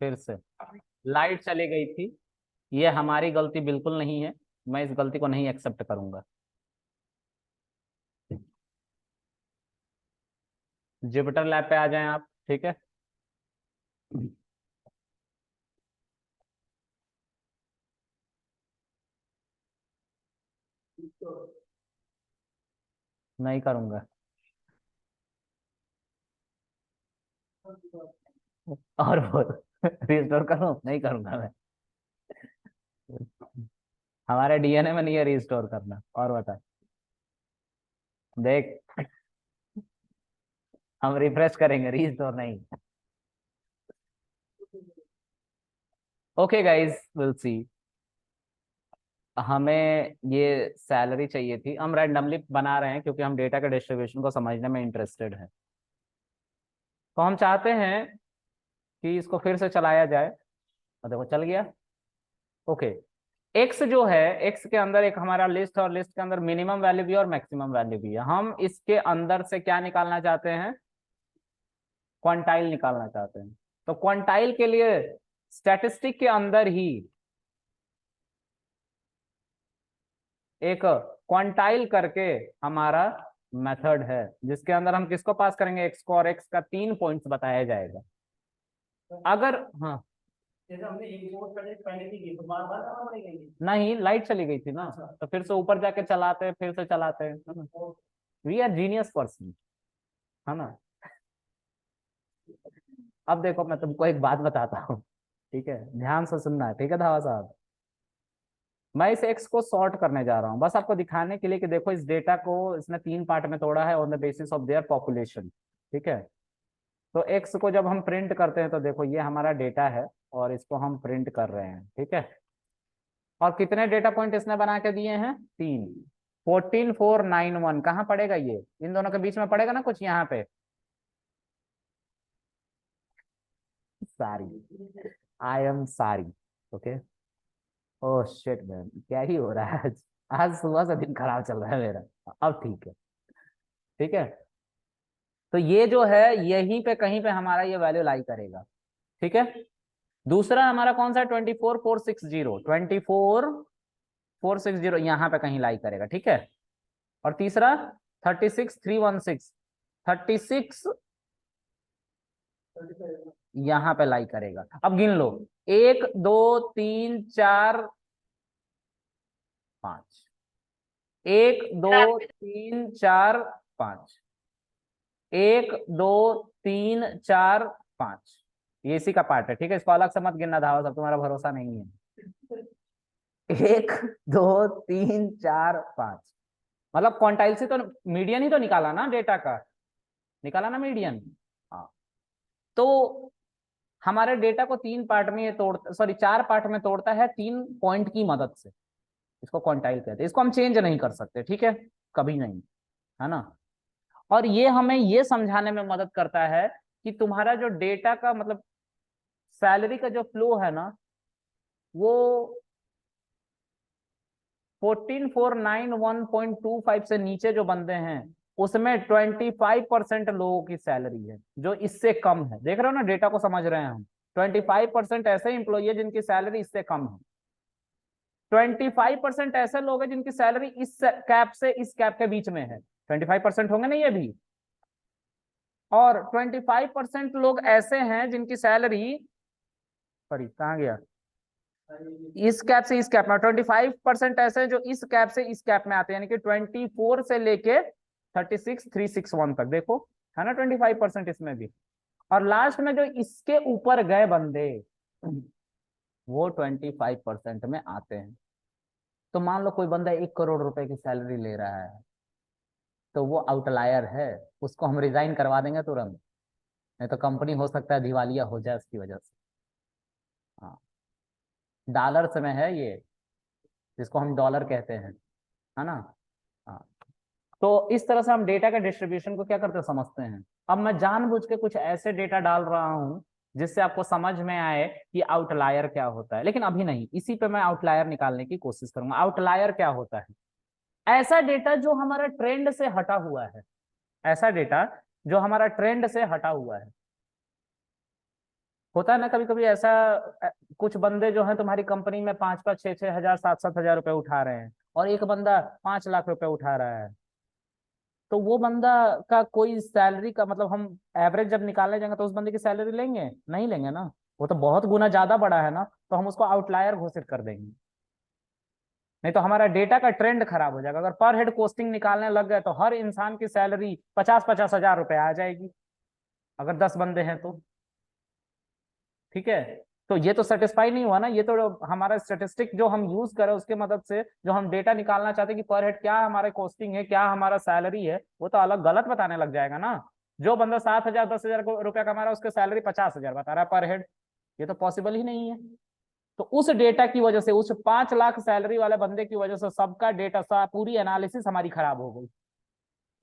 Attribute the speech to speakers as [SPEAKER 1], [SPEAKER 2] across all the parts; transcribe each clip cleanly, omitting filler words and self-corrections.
[SPEAKER 1] फिर से लाइट चली गई थी। ये हमारी गलती बिल्कुल नहीं है, मैं इस गलती को नहीं एक्सेप्ट करूंगा। जुपिटर लैब पे आ जाएं आप, ठीक है। नहीं करूंगा। और बोल। रिस्टोर करूं? नहीं करूंगा मैं। हमारे डीएनए में नहीं है रिस्टोर करना। और बता। देख, हम रिफ्रेश करेंगे, रिस्टोर नहीं। Okay guys, will see. हमें ये सैलरी चाहिए थी, हम रैंडमली बना रहे हैं क्योंकि हम डेटा के डिस्ट्रीब्यूशन को समझने में इंटरेस्टेड हैं। तो हम चाहते हैं कि इसको फिर से चलाया जाए। और देखो चल गया। ओके। एक्स जो है, एक्स के अंदर एक हमारा लिस्ट है और लिस्ट के अंदर मिनिमम वैल्यू भी है और मैक्सिमम वैल्यू भी है। हम इसके अंदर से क्या निकालना चाहते हैं? क्वांटाइल निकालना चाहते हैं। तो क्वांटाइल के लिए स्टैटिस्टिक के अंदर ही एक क्वांटाइल करके हमारा मेथड है, जिसके अंदर हम किसको पास करेंगे? एक्स को, और एक्स का 3 पॉइंट्स बताया जाएगा। अगर हाँ,
[SPEAKER 2] जैसे हमने इंपोर्ट पहले थी तो बार बार करना पड़ेगा ये।
[SPEAKER 1] नहीं लाइट चली गई थी ना, तो फिर से ऊपर जाके चलाते हैं, फिर से चलाते हैं। वी आर जीनियस पर्सन, है ना। अब देखो, मैं तुमको एक बात बताता हूँ, ठीक है, ध्यान से सुनना, ठीक है धावा साहब। मैं इस एक्स को सॉर्ट करने जा रहा हूँ बस आपको दिखाने के लिए कि देखो इस डेटा को इसने 3 पार्ट में तोड़ा है on the basis of their population, ठीक है। तो एक्स को जब हम प्रिंट करते हैं तो देखो ये हमारा डेटा है और इसको हम प्रिंट कर रहे हैं, ठीक है। और कितने डेटा पॉइंट इसने बना के दिए हैं? 3। 14491 कहाँ पड़ेगा? ये इन दोनों के बीच में पड़ेगा ना कुछ यहाँ पे। Sorry, I am sorry. Okay. Oh shit man, क्या ही हो रहा है आज। आज सुबह से दिन खराब चल रहा है मेरा। अब ठीक है, ठीक है। तो ये जो है यहीं पे कहीं पे हमारा ये वैल्यू लाई करेगा, ठीक है। दूसरा हमारा कौन सा? 24460, 24460 यहाँ पे कहीं लाई करेगा, ठीक है। और तीसरा 36316, 36 यहाँ पे लाई करेगा। अब गिन लो, 1 2 3 4 5, 1 2 3 4 5, 1 2 3 4 5। ये इसी का पार्ट है, ठीक है। इसको अलग से मत गिनना धावा, सब तुम्हारा भरोसा नहीं है। 1 2 3 4 5, मतलब क्वांटाइल से तो मीडियन ही तो निकाला ना डेटा का, निकाला ना मीडियन। हाँ। तो हमारे डेटा को 3 पार्ट में ये तोड़ता, सॉरी 4 पार्ट में तोड़ता है 3 पॉइंट की मदद से। इसको क्वांटाइल कहते हैं। इसको हम चेंज नहीं कर सकते, ठीक है, कभी नहीं, है ना। और ये हमें ये समझाने में मदद करता है कि तुम्हारा जो डेटा का मतलब सैलरी का जो फ्लो है ना, वो 14491.25 से नीचे जो बंदे हैं उसमें 25% लोगों की सैलरी है जो इससे कम है। देख रहे हो ना, डेटा को समझ रहे हैं हम। 25% ऐसे इंप्लॉई है जिनकी सैलरी इससे कम है। 25% ऐसे लोग हैं जिनकी सैलरी इस कैप से इस कैप के बीच में है। 25% होंगे ना ये भी। और 25% लोग ऐसे हैं जिनकी सैलरी, सॉरी कहाँ गया, इस कैप से इस कैप में। 25% ऐसे हैं जो इस कैप से इस कैप में आते हैं, यानी कि 24 से लेके 36361 तक, देखो है ना 25% इसमें भी। और लास्ट में जो इसके ऊपर गए बंदे, वो 25% में आते हैं। तो मान लो कोई बंदा 1 करोड़ रुपए की सैलरी ले रहा है, तो वो आउटलायर है, उसको हम रिजाइन करवा देंगे तुरंत। नहीं तो कंपनी हो सकता है दिवालिया हो जाए उसकी वजह से। हाँ, डॉलर्स में है ये, जिसको हम डॉलर कहते हैं, है ना। हाँ। तो इस तरह से हम डेटा के डिस्ट्रीब्यूशन को क्या करते हैं, समझते हैं। अब मैं जानबूझ के कुछ ऐसे डेटा डाल रहा हूं जिससे आपको समझ में आए कि आउटलायर क्या होता है, लेकिन अभी नहीं, इसी पे मैं आउटलायर निकालने की कोशिश करूंगा। आउटलायर क्या होता है? ऐसा डेटा जो हमारा ट्रेंड से हटा हुआ है, ऐसा डेटा जो हमारा ट्रेंड से हटा हुआ है। होता है ना कभी कभी ऐसा, कुछ बंदे जो हैं तुम्हारी कंपनी में 5-5, 6-6 हजार, 7-7 हजार रुपए उठा रहे हैं, और एक बंदा 5 लाख रुपए उठा रहा है। तो वो बंदा का कोई सैलरी का मतलब, हम एवरेज जब निकालने जाएंगे तो उस बंदे की सैलरी लेंगे नहीं लेंगे ना, वो तो बहुत गुना ज्यादा बड़ा है ना, तो हम उसको आउटलायर घोषित कर देंगे। नहीं तो हमारा डेटा का ट्रेंड खराब हो जाएगा। अगर पर हेड कॉस्टिंग निकालने लग गए तो हर इंसान की सैलरी 50-50 हजार रुपए आ जाएगी, अगर 10 बंदे हैं तो। ठीक है, तो ये तो सेटिस्फाई नहीं हुआ ना, ये तो हमारा स्टेटिस्टिक जो हम यूज करें उसके मदद से जो हम डेटा निकालना चाहते हैं कि पर हेड क्या हमारा कॉस्टिंग है, क्या हमारा सैलरी है, वो तो अलग गलत बताने लग जाएगा ना। जो बंदा 7 हजार 10 हजार रुपया कमा रहा है उसके सैलरी 50 हजार बता रहा है पर हेड, ये तो पॉसिबल ही नहीं है। तो उस डेटा की वजह से, उस 5 लाख सैलरी वाले बंदे की वजह से सबका डेटा सा पूरी एनालिसिस हमारी खराब हो गई।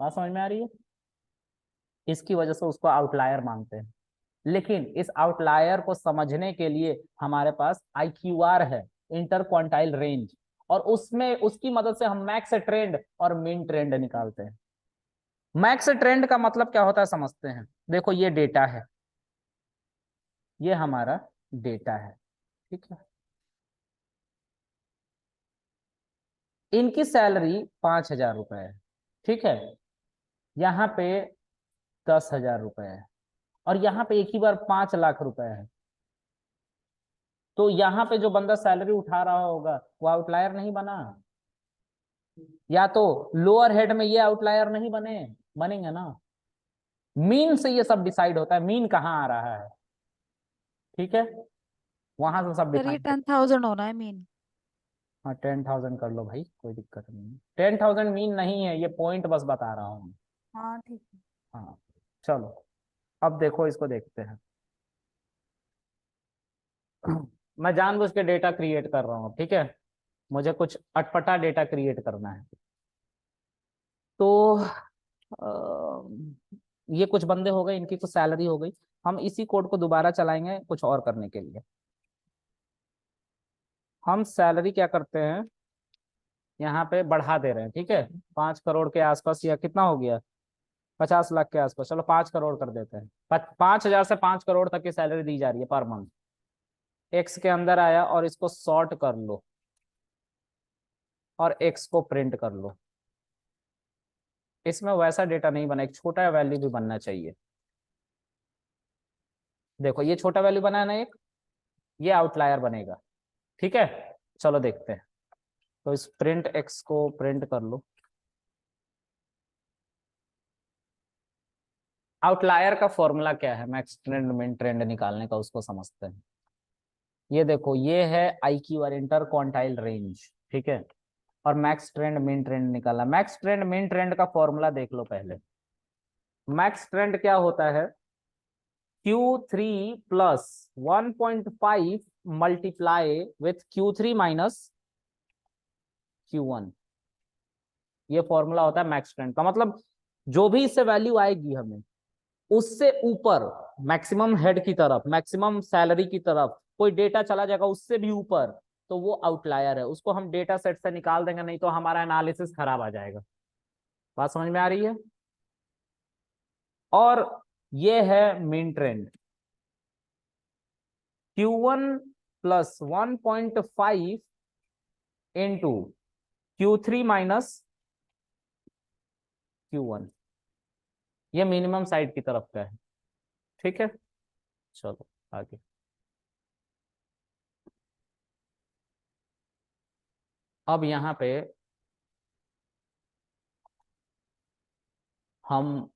[SPEAKER 1] बात समझ में आ रही है? इसकी वजह से उसको आउटलायर मानते हैं। लेकिन इस आउटलायर को समझने के लिए हमारे पास IQR है, इंटर क्वांटाइल रेंज, और उसमें उसकी मदद से हम मैक्स ट्रेंड और मिन ट्रेंड निकालते हैं। मैक्स ट्रेंड का मतलब क्या होता है समझते हैं। देखो ये डेटा है, ये हमारा डेटा है, ठीक है। इनकी सैलरी 5 हजार रुपए है, ठीक है। यहाँ पे 10 हजार रुपए है, और यहाँ पे एक ही बार 5 लाख रुपए है। तो यहाँ पे जो बंदा सैलरी उठा रहा होगा वो आउटलायर नहीं बना, या तो लोअर हेड में ये आउटलायर नहीं बने, बनेंगे ना। मीन से ये सब डिसाइड होता है, मीन कहाँ आ रहा है, ठीक है, वहां से सब
[SPEAKER 3] सर ये
[SPEAKER 1] डिफाइन होता
[SPEAKER 3] 10,000 होना है मीन।
[SPEAKER 1] है। हाँ 10,000 कर लो भाई, कोई दिक्कत नहीं है। 10,000 मीन नहीं है, ये पॉइंट बस बता रहा हूँ।
[SPEAKER 3] हाँ ठीक है।
[SPEAKER 1] हाँ, चलो अब देखो, इसको देखते हैं। मैं जानबूझ के डेटा क्रिएट कर रहा हूँ, ठीक है, मुझे कुछ अटपटा डेटा क्रिएट करना है। तो ये कुछ बंदे हो गए, इनकी कुछ सैलरी हो गई। हम इसी कोड को दोबारा चलाएंगे कुछ और करने के लिए। हम सैलरी क्या करते हैं, यहाँ पे बढ़ा दे रहे हैं, ठीक है। 5 करोड़ के आसपास, या कितना हो गया, 50 लाख के आसपास, चलो 5 करोड़ कर देते हैं। 5 हजार से 5 करोड़ तक की सैलरी दी जा रही है पर मंथ। एक्स के अंदर आया और इसको सॉर्ट कर लो, और एक्स को प्रिंट कर लो। इसमें वैसा डेटा नहीं बना, एक छोटा वैल्यू भी बनना चाहिए। देखो ये छोटा वैल्यू बना है ना एक, ये आउटलायर बनेगा, ठीक है। चलो देखते हैं। तो इस प्रिंट एक्स को प्रिंट कर लो। आउटलायर का फॉर्मूला क्या है मैक्स ट्रेंड मिन ट्रेंड निकालने का, उसको समझते हैं। ये देखो, ये है IQR, इंटर क्वांटाइल रेंज, ठीक है। और मैक्स ट्रेंड मिन ट्रेंड निकालना। मैक्स ट्रेंड मिन ट्रेंड का फॉर्मूला देख लो पहले। मैक्स ट्रेंड क्या होता है, Q3 plus 1.5 multiply with Q3 minus Q1। ये फॉर्मूला होता है मैक्स ट्रेंड का। मतलब जो भी इससे वैल्यू आएगी हमें, उससे ऊपर मैक्सिमम हेड की तरफ, मैक्सिमम सैलरी की तरफ कोई डेटा चला जाएगा उससे भी ऊपर, तो वो आउटलायर है, उसको हम डेटा सेट से निकाल देंगे, नहीं तो हमारा एनालिसिस खराब आ जाएगा। बात समझ में आ रही है? और ये है mean trend, Q1 plus 1.5 into Q3 minus Q1। ये मिनिमम साइड की तरफ का है, ठीक है। चलो आगे। अब यहाँ पे हम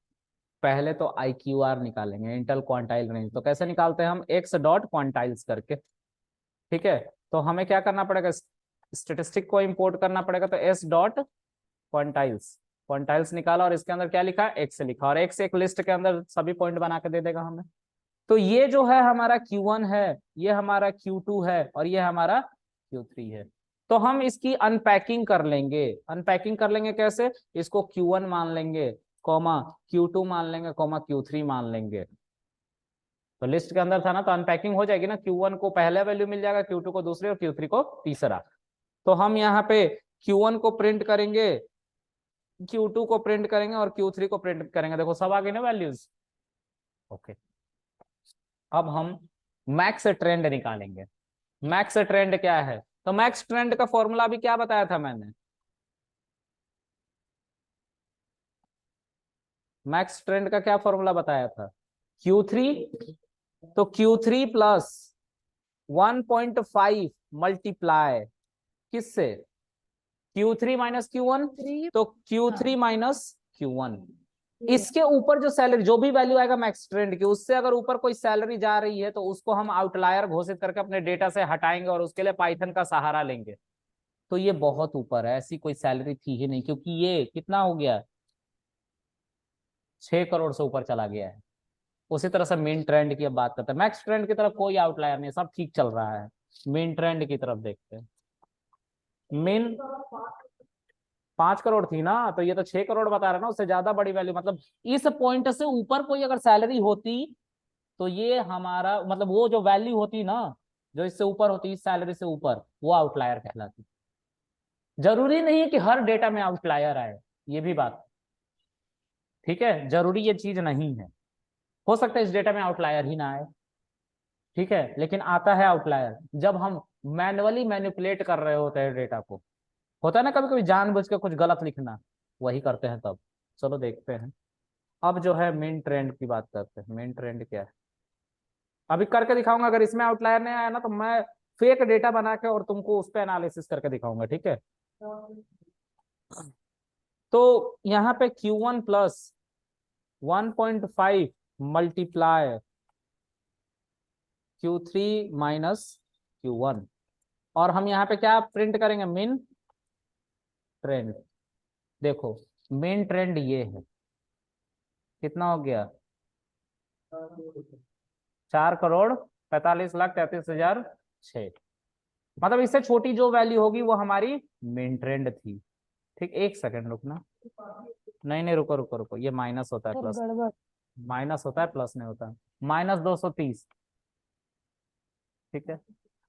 [SPEAKER 1] पहले तो IQR निकालेंगे, इंटर क्वांटाइल रेंज। तो कैसे निकालते हैं हम, एक्स डॉट क्वांटाइल्स करके, ठीक है। तो हमें क्या करना पड़ेगा, स्टेटिस्टिक को इंपोर्ट करना पड़ेगा। तो एस डॉट क्वांटाइल्स, क्वांटाइल्स निकाला, और इसके अंदर क्या लिखा है, एक्स लिखा, और एक्स एक लिस्ट के अंदर सभी पॉइंट बना के दे देगा हमें। तो ये जो है हमारा Q1 है, ये हमारा Q2 है, और ये हमारा Q3 है। तो हम इसकी अनपैकिंग कर लेंगे। अनपैकिंग कर लेंगे कैसे, इसको Q1 मान लेंगे, कॉमा Q2 मान लेंगे, कॉमा Q3 मान लेंगे। तो लिस्ट के अंदर था ना, तो अनपैकिंग हो जाएगी ना, Q1 को पहला वैल्यू मिल जाएगा, Q2 को दूसरे, और Q3 को तीसरा। तो हम यहाँ पे Q1 को प्रिंट करेंगे, Q2 को प्रिंट करेंगे, और Q3 को प्रिंट करेंगे। देखो सब आ गई ना वैल्यूज, ओके। अब हम मैक्स ट्रेंड निकालेंगे। मैक्स ट्रेंड क्या है? तो मैक्स ट्रेंड का फॉर्मूला भी क्या बताया था मैंने? मैक्स ट्रेंड का क्या फॉर्मूला बताया था? Q3, तो Q3 प्लस 1.5 मल्टीप्लाई किससे? Q3 minus Q1,
[SPEAKER 3] three.
[SPEAKER 1] तो Q3
[SPEAKER 3] हाँ
[SPEAKER 1] माइनस Q1। इसके ऊपर जो सैलरी, जो भी वैल्यू आएगा मैक्स ट्रेंड की, उससे अगर ऊपर कोई सैलरी जा रही है तो उसको हम आउटलायर घोषित करके अपने डेटा से हटाएंगे और उसके लिए पाइथन का सहारा लेंगे। तो ये बहुत ऊपर है, ऐसी कोई सैलरी थी ही नहीं, क्योंकि ये कितना हो गया, 6 करोड़ से ऊपर चला गया है। उसी तरह से मेन ट्रेंड की अब बात करते हैं। मैक्स ट्रेंड की तरफ कोई आउटलायर नहीं, सब ठीक चल रहा है। मेन ट्रेंड की तरफ देखते हैं। मेन 5 करोड़ थी ना, तो ये तो 6 करोड़ बता रहा है ना, उससे ज्यादा बड़ी वैल्यू, मतलब इस पॉइंट से ऊपर कोई अगर सैलरी होती तो ये हमारा मतलब वो जो वैल्यू होती ना, जो इससे ऊपर होती, इस सैलरी से ऊपर, वो आउटलायर कहलाती। जरूरी नहीं है कि हर डेटा में आउटलायर आए, ये भी बात, ठीक है, जरूरी ये चीज नहीं है। हो सकता है इस डेटा में आउटलायर ही ना आए, ठीक है, लेकिन आता है आउटलायर जब हम मैन्युअली मैनिपुलेट कर रहे होते हैं डेटा को। होता है ना कभी कभी जानबूझ के कुछ गलत लिखना, वही करते हैं तब। चलो देखते हैं। अब जो है मेन ट्रेंड की बात करते हैं। मेन ट्रेंड क्या है अभी करके दिखाऊंगा। अगर इसमें आउटलायर नहीं आया ना, तो मैं फेक डेटा बना के और तुमको उस पर एनालिसिस करके दिखाऊंगा, ठीक है। तो यहाँ पे Q1 plus 1.5 multiply Q3 minus Q1, और हम यहाँ पे क्या प्रिंट करेंगे? Main trend. देखो मेन ट्रेंड ये है, कितना हो गया? 4,45,33,006। मतलब इससे छोटी जो वैल्यू होगी वो हमारी मेन ट्रेंड थी। ठीक, एक सेकंड रुकना। नहीं नहीं, रुको रुको रुको, ये माइनस होता है
[SPEAKER 3] सर
[SPEAKER 1] प्लस,
[SPEAKER 3] गड़बड़।
[SPEAKER 1] माइनस होता है प्लस नहीं होता। -230। ठीक है,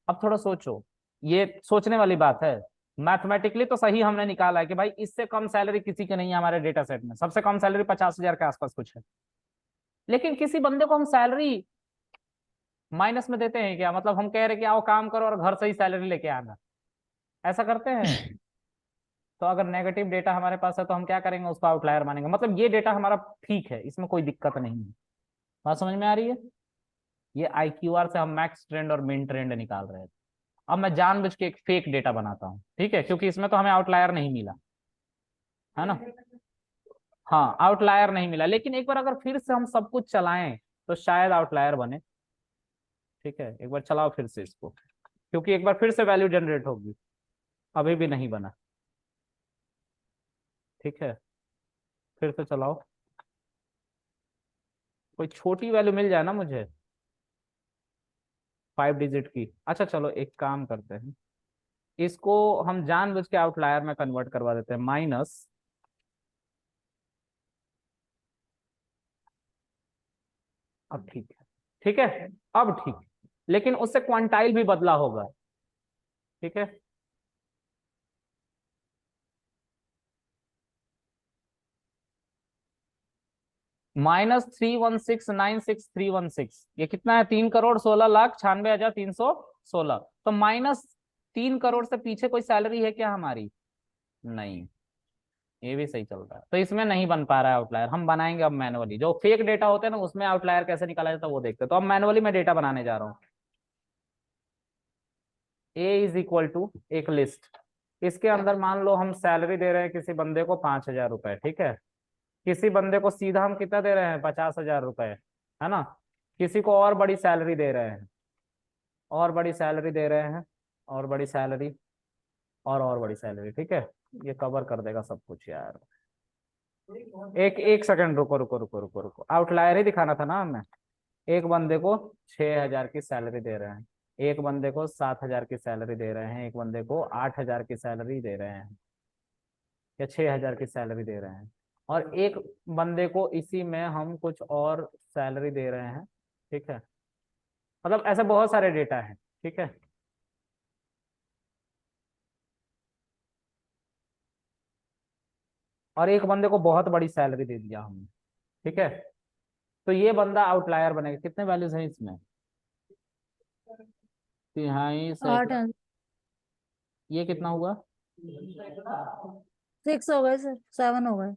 [SPEAKER 1] अब थोड़ा सोचो, ये सोचने वाली बात है। मैथमेटिकली तो सही हमने निकाला है कि भाई इससे कम सैलरी किसी की नहीं है हमारे डेटा सेट में, सबसे कम सैलरी 50,000 के आसपास कुछ है। लेकिन किसी बंदे को हम सैलरी माइनस में देते हैं क्या? मतलब हम कह रहे कि आओ काम करो और घर से ही सैलरी लेके आना, ऐसा करते हैं? तो अगर नेगेटिव डेटा हमारे पास है तो हम क्या करेंगे? उसको आउटलायर मानेंगे। मतलब ये डेटा हमारा ठीक है, इसमें कोई दिक्कत नहीं है। बात समझ में आ रही है? ये IQR से हम मैक्स ट्रेंड और मिन ट्रेंड निकाल रहे थे। अब मैं जानबूझ के एक फेक डेटा बनाता हूँ, ठीक है, क्योंकि इसमें तो हमें आउटलायर नहीं मिला है ना। हाँ, आउटलायर नहीं मिला, लेकिन एक बार अगर फिर से हम सब कुछ चलाएं तो शायद आउटलायर बने। ठीक है, एक बार चलाओ फिर से इसको, क्योंकि एक बार फिर से वैल्यू जनरेट होगी। अभी भी नहीं बना, ठीक है, फिर से चलाओ। कोई छोटी वैल्यू मिल जाए ना मुझे, 5 डिजिट की। अच्छा चलो एक काम करते हैं, इसको हम जानबूझ के आउटलायर में कन्वर्ट करवा देते हैं। माइनस, अब ठीक है, ठीक है, अब ठीक है, लेकिन उससे क्वांटाइल भी बदला होगा, ठीक है। -316,96316, ये कितना है? 3,16,96,9316। तो -3 करोड़ से पीछे कोई सैलरी है क्या हमारी? नहीं। ये भी सही चल रहा है, तो इसमें नहीं बन पा रहा है आउटलायर। हम बनाएंगे अब मैनुअली। जो फेक डेटा होते हैं ना, उसमें आउटलायर कैसे निकाला जाता है वो देखते हैं। तो अब मैनुअली मैं डेटा बनाने जा रहा हूँ। ए इज इक्वल टू एक लिस्ट, इसके अंदर मान लो हम सैलरी दे रहे हैं किसी बंदे को 5,000 रुपए, ठीक है। किसी बंदे को सीधा हम कितना दे रहे हैं? 50,000 रुपए, है ना। किसी को और बड़ी सैलरी दे रहे हैं, और बड़ी सैलरी दे रहे हैं, और बड़ी सैलरी, और बड़ी सैलरी, ठीक है। ये कवर कर देगा सब कुछ यार। एक एक सेकंड, रुको रुको रुको रुको रुको, आउटलायर ही दिखाना था ना हमें। एक बंदे को 6,000 की सैलरी दे रहे हैं, एक बंदे को 7,000 की सैलरी दे रहे हैं, एक बंदे को 8,000 की सैलरी दे रहे हैं, या 6,000 की सैलरी दे रहे हैं, और एक बंदे को इसी में हम कुछ और सैलरी दे रहे हैं, ठीक है। मतलब ऐसे बहुत सारे डेटा हैं, ठीक है। और एक बंदे को बहुत बड़ी सैलरी दे दिया हमने, ठीक है। तो ये बंदा आउटलायर बनेगा। कितने वैल्यूज हैं इसमें? तिहाई
[SPEAKER 3] 8
[SPEAKER 1] सैकड़ा,
[SPEAKER 3] आंसर।
[SPEAKER 1] ये कितना हुआ?
[SPEAKER 3] 6 हो गए सर, 7 हो गए।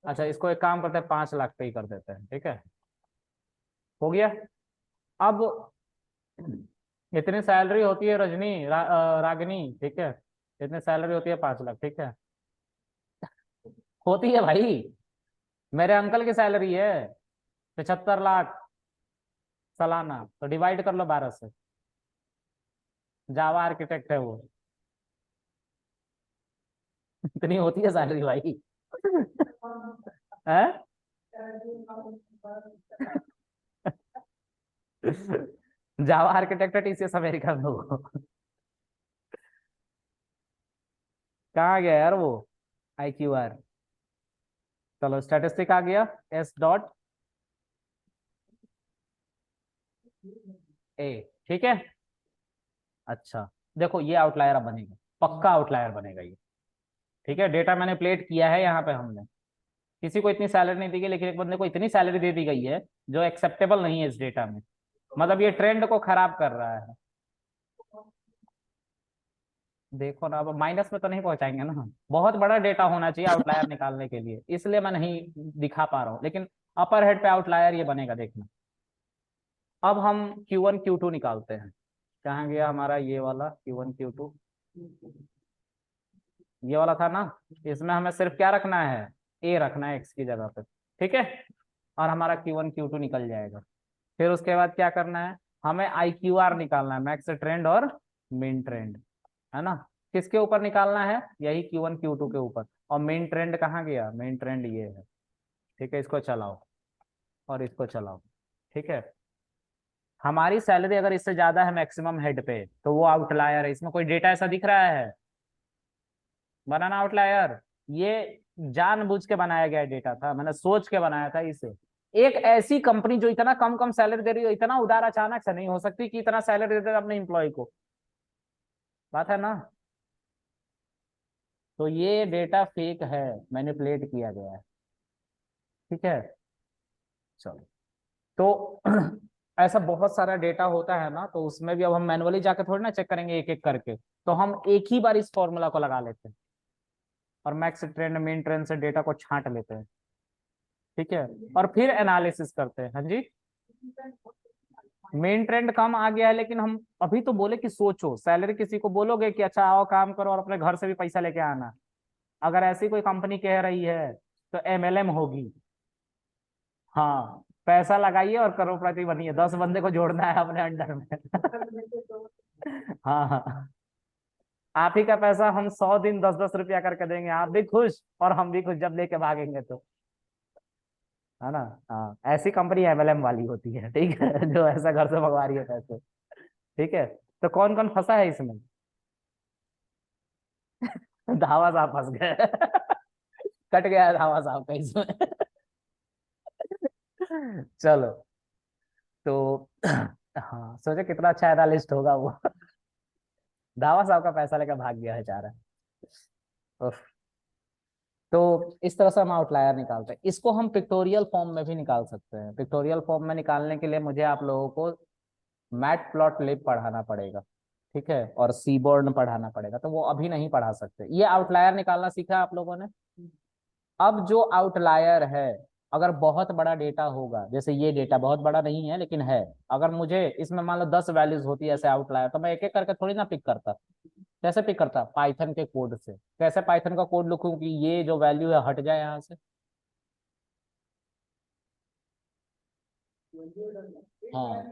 [SPEAKER 1] अच्छा, इसको एक काम करते हैं, 5 लाख पे ही कर देते हैं, ठीक है, हो गया। अब इतनी सैलरी होती है रजनी, रागिनी, ठीक है, इतनी सैलरी होती है 5 लाख, ठीक है, होती है भाई। मेरे अंकल की सैलरी है 75 लाख सालाना, तो डिवाइड कर लो 12 से। जावा आर्किटेक्ट है वो। इतनी होती है सैलरी भाई। है? जावा आर्किटेक्ट टीसीएस अमेरिका में वो। कहाँ गया यार वो IQR? चलो स्टैटिस्टिक आ गया, S.A, ठीक है। अच्छा, देखो ये आउटलायर अब बनेगा, पक्का आउटलायर बनेगा ये, ठीक है। डेटा मैंने प्लेट किया है यहाँ पे, हमने किसी को इतनी सैलरी नहीं दी गई, लेकिन एक बंदे को इतनी सैलरी दे दी गई है जो एक्सेप्टेबल नहीं है इस डेटा में, मतलब ये ट्रेंड को खराब कर रहा है। देखो ना, अब माइनस में तो नहीं पहुंचाएंगे ना, बहुत बड़ा डेटा होना चाहिए आउटलायर निकालने के लिए, इसलिए मैं नहीं दिखा पा रहा हूँ, लेकिन अपर हेड पे आउटलायर ये बनेगा, देखना। अब हम Q1 Q2 निकालते हैं। कहाँ गया हमारा ये वाला Q1 Q2? ये वाला था ना। इसमें हमें सिर्फ क्या रखना है, A रखना है X की जगह पे, ठीक है, और हमारा Q1 Q2 निकल जाएगा। फिर उसके बाद क्या करना है, हमें IQR निकालना है, मैक्स ट्रेंड और मिन ट्रेंड, है ना। किसके ऊपर निकालना है, यही Q1 Q2 के ऊपर। और मेन ट्रेंड कहाँ गया, मेन ट्रेंड ये है, ठीक है, इसको चलाओ और इसको चलाओ, ठीक है। हमारी सैलरी अगर इससे ज्यादा है मैक्सिमम हेड पे, तो वो आउटलायर है। इसमें कोई डेटा ऐसा दिख रहा है, बनाना आउटलायर। ये जानबूझ के बनाया गया डेटा था, मैंने सोच के बनाया था इसे। एक ऐसी कंपनी जो इतना कम कम सैलरी दे रही हो, इतना उदार अचानक से नहीं हो सकती कि इतना सैलरी दे दे अपने एम्प्लॉय को, बात है ना। तो ये डेटा फेक है, मैनिपुलेट किया गया है, ठीक है। चलो, तो ऐसा बहुत सारा डेटा होता है ना, तो उसमें भी अब हम मैनुअली जाके थोड़ी ना चेक करेंगे एक एक करके, तो हम एक ही बार इस फॉर्मूला को लगा लेते हैं और मैक्स ट्रेंड मेन ट्रेंड से डेटा को छांट लेते हैं, ठीक है, और फिर एनालिसिस करते हैं। हाँ जी, मेन ट्रेंड कम आ गया है, लेकिन हम अभी तो बोले कि सोचो, सैलरी किसी को बोलोगे कि अच्छा आओ काम करो और अपने घर से भी पैसा लेके आना, अगर ऐसी कोई कंपनी कह रही है तो MLM होगी। हाँ, पैसा लगाइए और करोड़पति बनिए, 10 बंदे को जोड़ना है अपने अंडर में। हाँ हाँ, आप ही का पैसा हम 100 दिन 10-10 रुपया करके देंगे, आप भी खुश और हम भी खुश जब लेके भागेंगे तो, है ना। हाँ, ऐसी कंपनी MLM वाली होती है, ठीक है, जो ऐसा घर से भगवा रही है पैसे, ठीक है। तो कौन कौन फंसा है इसमें? धावा साहब फंस गए। कट गया है धावा साहब का इसमें। चलो, तो हाँ, सोचे कितना अच्छा एनालिस्ट होगा वो। धावा साहब का पैसा लेकर भाग गया बेचारा। उफ। तो इस तरह से हम आउटलायर निकालते हैं, इसको हम पिक्टोरियल फॉर्म में भी निकाल सकते हैं। पिक्टोरियल फॉर्म में निकालने के लिए मुझे आप लोगों को मैटप्लॉटलिब पढ़ाना पड़ेगा, ठीक है, और सीबोर्न पढ़ाना पड़ेगा, तो वो अभी नहीं पढ़ा सकते। ये आउटलायर निकालना सीखा आप लोगों ने। अब जो आउटलायर है, अगर बहुत बड़ा डेटा होगा, जैसे ये डेटा बहुत बड़ा नहीं है लेकिन है, अगर मुझे इसमें मान लो 10 वैल्यूज होती है ऐसे आउटलायर, तो मैं एक एक करके थोड़ी ना पिक करता। कैसे पिक करता, पाइथन के कोड से। कैसे पाइथन का कोड लिखूं कि ये जो वैल्यू है हट जाए यहाँ से? हाँ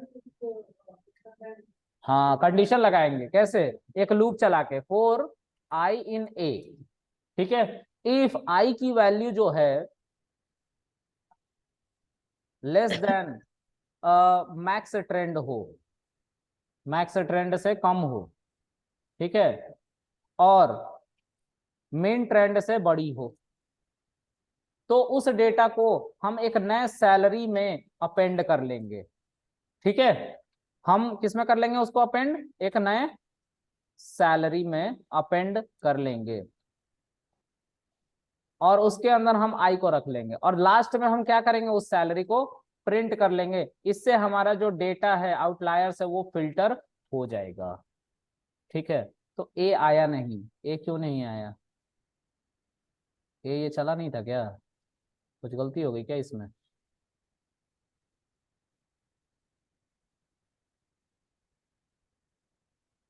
[SPEAKER 1] हाँ, कंडीशन लगाएंगे कैसे, एक लूप चला के, फॉर I in A, ठीक है, इफ I की वैल्यू जो है लेस देन मैक्स ट्रेंड हो, मैक्स ट्रेंड से कम हो, ठीक है, और मेन ट्रेंड से बड़ी हो, तो उस डेटा को हम एक नए सैलरी में अपेंड कर लेंगे, ठीक है। हम किस में कर लेंगे उसको अपेंड, एक नए सैलरी में अपेंड कर लेंगे, और उसके अंदर हम आई को रख लेंगे, और लास्ट में हम क्या करेंगे, उस सैलरी को प्रिंट कर लेंगे। इससे हमारा जो डेटा है आउटलायर से वो फिल्टर हो जाएगा। ठीक है, तो ए आया नहीं, ए क्यों नहीं आया? ये चला नहीं था क्या? कुछ गलती हो गई क्या इसमें?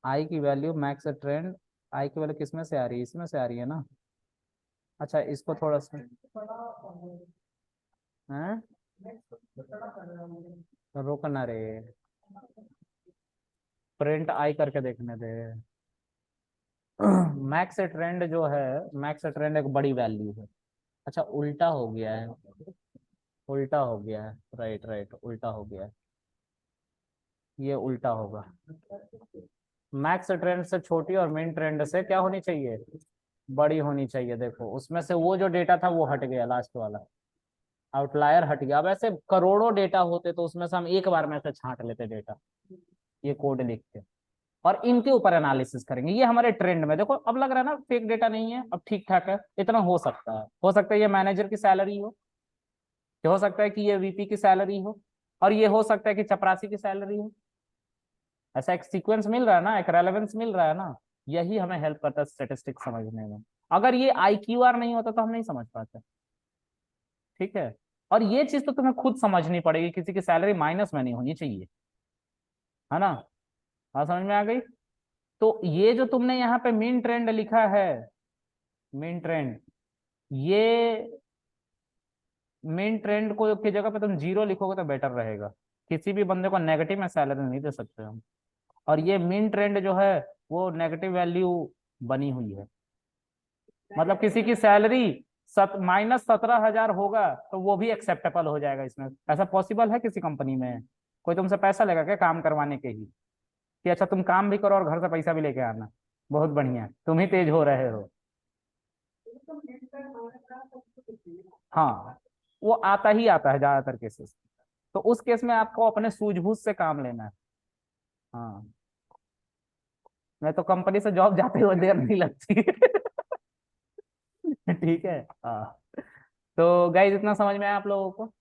[SPEAKER 1] आई की वैल्यू मैक्स ट्रेंड, आई की वैल्यू किस में से आ रही है? इसमें से आ रही है ना। अच्छा, इसको थोड़ा सा हैं, रोकना रे, प्रिंट आई करके देखने दे। मैक्स ट्रेंड जो है, मैक्स ट्रेंड एक बड़ी वैल्यू है। अच्छा, उल्टा हो गया है, उल्टा हो गया है, राइट राइट, उल्टा हो गया है, ये उल्टा होगा। मैक्स ट्रेंड से छोटी और मिन ट्रेंड से क्या होनी चाहिए? बड़ी होनी चाहिए। देखो उसमें से वो जो डेटा था वो हट गया, लास्ट वाला आउटलायर हट गया। अब ऐसे करोड़ों डेटा होते तो उसमें से हम एक बार में से छांट लेते डेटा, ये कोड लिख के, और इनके ऊपर एनालिसिस करेंगे। ये हमारे ट्रेंड में देखो, अब लग रहा है ना फेक डेटा नहीं है, अब ठीक ठाक है। इतना हो सकता है, हो सकता है ये मैनेजर की सैलरी हो, ये हो सकता है कि ये वीपी की सैलरी हो, और ये हो सकता है कि चपरासी की सैलरी हो। ऐसा एक सीक्वेंस मिल रहा है ना, एक रेलेवेंस मिल रहा है ना, यही हमें हेल्प करता है स्टेटिस्टिक्स समझने में। अगर ये IQR नहीं होता तो हम नहीं समझ पाते। ठीक है, और ये चीज तो तुम्हें खुद समझनी पड़ेगी, किसी की सैलरी माइनस में नहीं होनी चाहिए, है ना। हाँ, समझ में आ गई। तो ये जो तुमने यहाँ पे मीन ट्रेंड लिखा है, मीन ट्रेंड, ये मीन ट्रेंड को की जगह पे तुम 0 लिखोगे तो बेटर रहेगा। किसी भी बंदे को नेगेटिव में सैलरी नहीं दे सकते हम। और ये मीन ट्रेंड जो है वो नेगेटिव वैल्यू बनी हुई है, मतलब किसी की सैलरी -17,000 होगा तो वो भी एक्सेप्टेबल हो जाएगा इसमें। ऐसा पॉसिबल है किसी कंपनी में? कोई तुमसे पैसा लेगा क्या काम करवाने के ही, कि अच्छा तुम काम भी करो और घर से पैसा भी लेके आना, बहुत बढ़िया, तुम ही तेज हो रहे हो। हाँ, वो आता ही आता है ज्यादातर केसेस। तो उस केस में आपको अपने सूझबूझ से काम लेना है। हाँ, मैं तो कंपनी से जॉब जाते हुए देर नहीं लगती। ठीक है, हाँ। तो गाइज इतना समझ में आया आप लोगों को?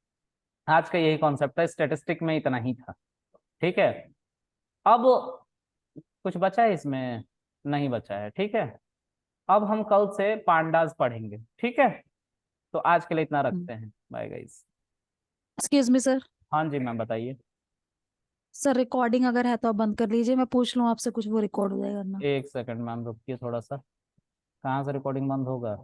[SPEAKER 1] आज का यही कॉन्सेप्ट है, स्टेटिस्टिक में इतना ही था। ठीक है, अब कुछ बचा है इसमें? नहीं बचा है। ठीक है, अब हम कल से पांडास पढ़ेंगे। ठीक है, तो आज के लिए इतना रखते हैं, bye guys.
[SPEAKER 3] Excuse me sir.
[SPEAKER 1] हाँ जी मैम, बताइए।
[SPEAKER 3] सर रिकॉर्डिंग अगर है तो आप बंद कर लीजिए, मैं पूछ लूँ आपसे कुछ, वो रिकॉर्ड हो जाएगा ना।
[SPEAKER 1] एक सेकंड मैम, रुकिए थोड़ा सा। कहाँ से रिकॉर्डिंग बंद होगा?